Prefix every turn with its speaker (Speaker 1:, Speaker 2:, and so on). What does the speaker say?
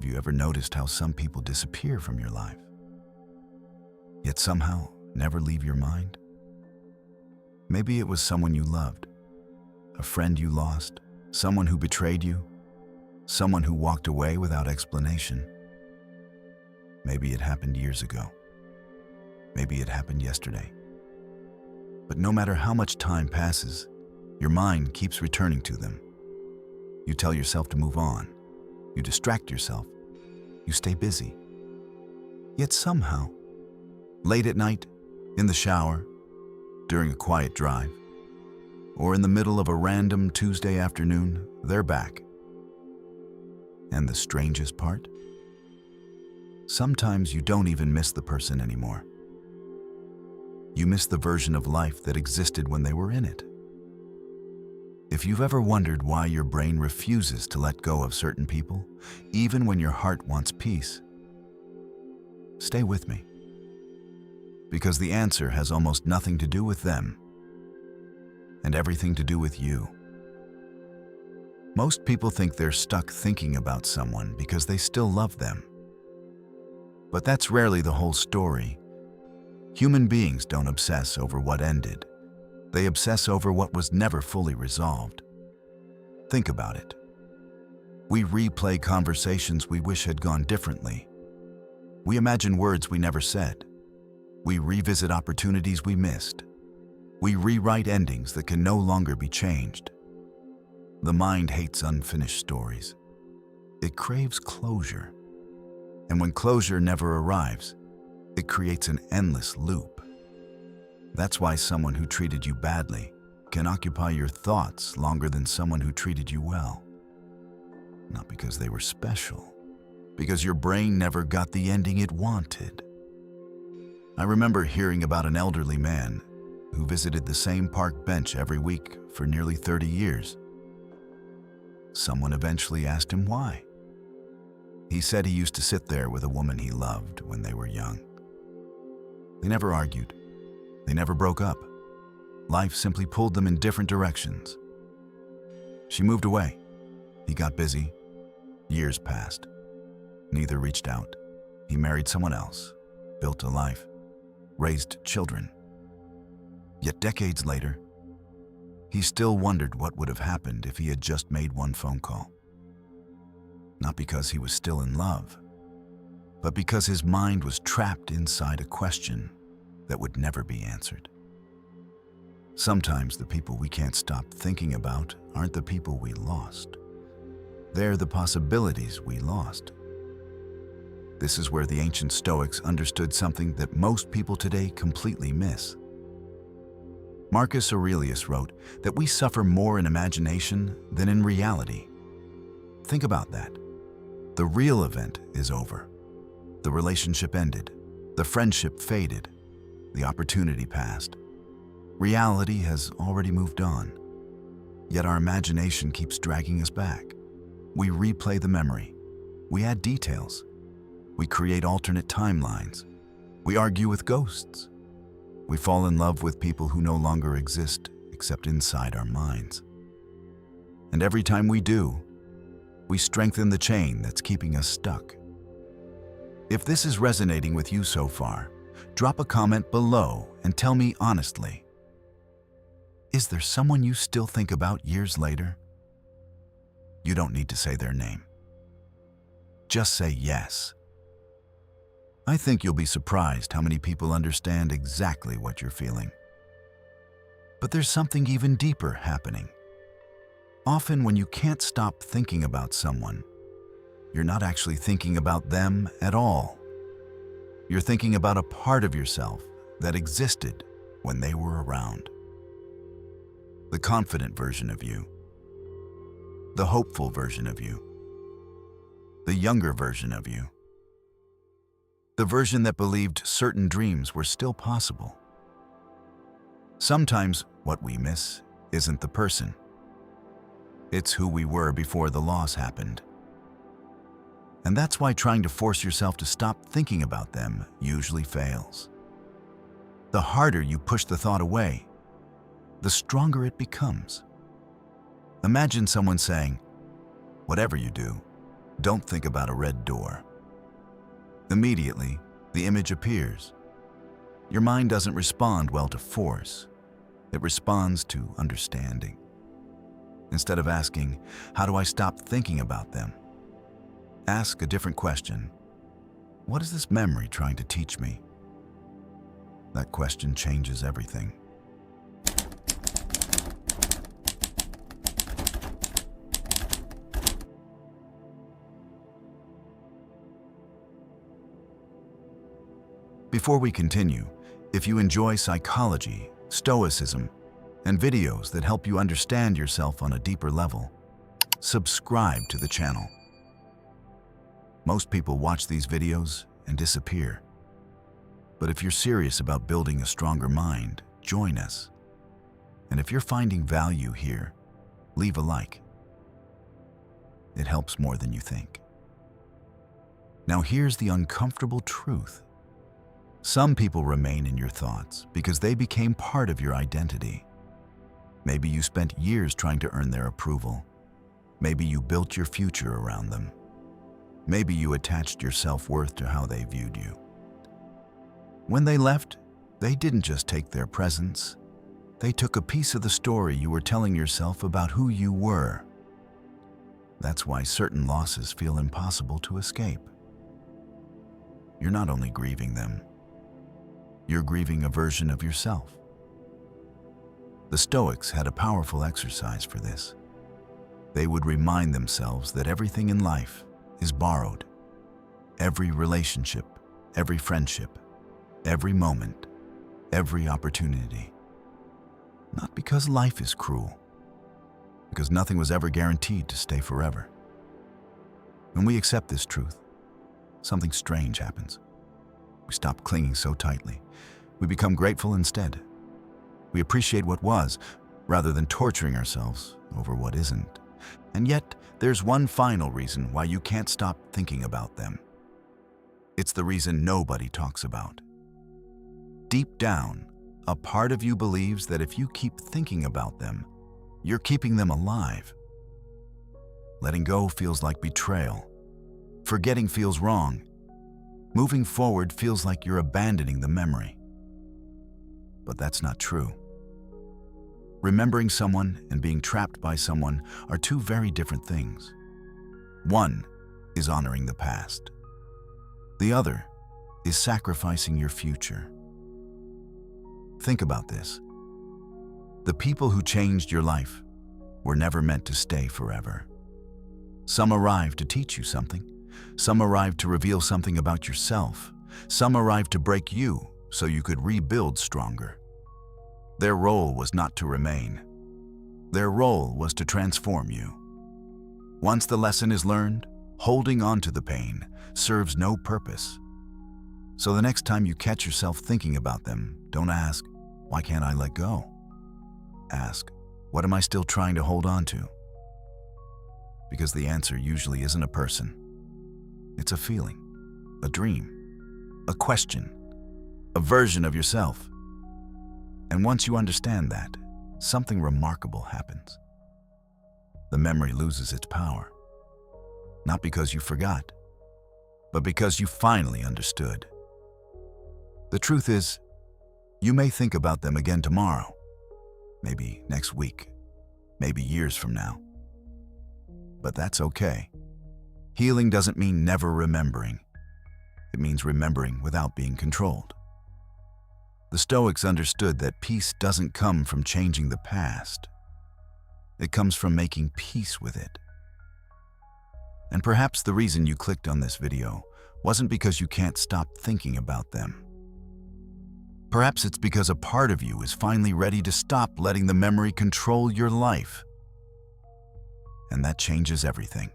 Speaker 1: Have you ever noticed how some people disappear from your life, yet somehow never leave your mind? Maybe it was someone you loved, a friend you lost, someone who betrayed you, someone who walked away without explanation. Maybe it happened years ago. Maybe it happened yesterday. But no matter how much time passes, your mind keeps returning to them. You tell yourself to move on. You distract yourself. You stay busy. Yet somehow, late at night, in the shower, during a quiet drive, or in the middle of a random Tuesday afternoon, they're back. And the strangest part? Sometimes you don't even miss the person anymore. You miss the version of life that existed when they were in it. If you've ever wondered why your brain refuses to let go of certain people, even when your heart wants peace, stay with me. Because the answer has almost nothing to do with them and everything to do with you. Most people think they're stuck thinking about someone because they still love them. But that's rarely the whole story. Human beings don't obsess over what ended. They obsess over what was never fully resolved. Think about it. We replay conversations we wish had gone differently. We imagine words we never said. We revisit opportunities we missed. We rewrite endings that can no longer be changed. The mind hates unfinished stories. It craves closure. And when closure never arrives, it creates an endless loop. That's why someone who treated you badly can occupy your thoughts longer than someone who treated you well. Not because they were special, because your brain never got the ending it wanted. I remember hearing about an elderly man who visited the same park bench every week for nearly 30 years. Someone eventually asked him why. He said he used to sit there with a woman he loved when they were young. They never argued. They never broke up. Life simply pulled them in different directions. She moved away. He got busy. Years passed. Neither reached out. He married someone else, built a life, raised children. Yet decades later, he still wondered what would have happened if he had just made one phone call. Not because he was still in love, but because his mind was trapped inside a question that would never be answered. Sometimes the people we can't stop thinking about aren't the people we lost. They're the possibilities we lost. This is where the ancient Stoics understood something that most people today completely miss. Marcus Aurelius wrote that we suffer more in imagination than in reality. Think about that. The real event is over. The relationship ended. The friendship faded. The opportunity passed. Reality has already moved on. Yet our imagination keeps dragging us back. We replay the memory. We add details. We create alternate timelines. We argue with ghosts. We fall in love with people who no longer exist except inside our minds. And every time we do, we strengthen the chain that's keeping us stuck. If this is resonating with you so far, drop a comment below and tell me honestly, is there someone you still think about years later? You don't need to say their name. Just say yes. I think you'll be surprised how many people understand exactly what you're feeling. But there's something even deeper happening. Often when you can't stop thinking about someone, you're not actually thinking about them at all. You're thinking about a part of yourself that existed when they were around. The confident version of you, the hopeful version of you, the younger version of you, the version that believed certain dreams were still possible. Sometimes what we miss isn't the person. It's who we were before the loss happened. And that's why trying to force yourself to stop thinking about them usually fails. The harder you push the thought away, the stronger it becomes. Imagine someone saying, "Whatever you do, Don't think about a red door. Immediately, the image appears. Your mind doesn't respond well to force. It responds to understanding. Instead of asking, how do I stop thinking about them? Ask a different question. What is this memory trying to teach me? That question changes everything. Before we continue, if you enjoy psychology, Stoicism, and videos that help you understand yourself on a deeper level, subscribe to the channel. Most people watch these videos and disappear. But if you're serious about building a stronger mind, join us. And if you're finding value here, leave a like. It helps more than you think. Now here's the uncomfortable truth. Some people remain in your thoughts because they became part of your identity. Maybe you spent years trying to earn their approval. Maybe you built your future around them. Maybe you attached your self-worth to how they viewed you. When they left, they didn't just take their presence. They took a piece of the story you were telling yourself about who you were. That's why certain losses feel impossible to escape. You're not only grieving them, you're grieving a version of yourself. The Stoics had a powerful exercise for this. They would remind themselves that everything in life is borrowed. Every relationship, every friendship, every moment, every opportunity. Not because life is cruel, because nothing was ever guaranteed to stay forever. When we accept this truth, something strange happens. We stop clinging so tightly. We become grateful instead. We appreciate what was, rather than torturing ourselves over what isn't. And yet, there's one final reason why you can't stop thinking about them. It's the reason nobody talks about. Deep down, a part of you believes that if you keep thinking about them, you're keeping them alive. Letting go feels like betrayal. Forgetting feels wrong. Moving forward feels like you're abandoning the memory. But that's not true. Remembering someone and being trapped by someone are two very different things. One is honoring the past. The other is sacrificing your future. Think about this. The people who changed your life were never meant to stay forever. Some arrived to teach you something. Some arrived to reveal something about yourself. Some arrived to break you so you could rebuild stronger. Their role was not to remain. Their role was to transform you. Once the lesson is learned, holding on to the pain serves no purpose. So the next time you catch yourself thinking about them, don't ask, why can't I let go? Ask, what am I still trying to hold on to? Because the answer usually isn't a person. It's a feeling, a dream, a question, a version of yourself. And once you understand that, something remarkable happens. The memory loses its power. Not because you forgot, but because you finally understood. The truth is, you may think about them again tomorrow, maybe next week, maybe years from now. But that's okay. Healing doesn't mean never remembering. It means remembering without being controlled. The Stoics understood that peace doesn't come from changing the past. It comes from making peace with it. And perhaps the reason you clicked on this video wasn't because you can't stop thinking about them. Perhaps it's because a part of you is finally ready to stop letting the memory control your life. And that changes everything.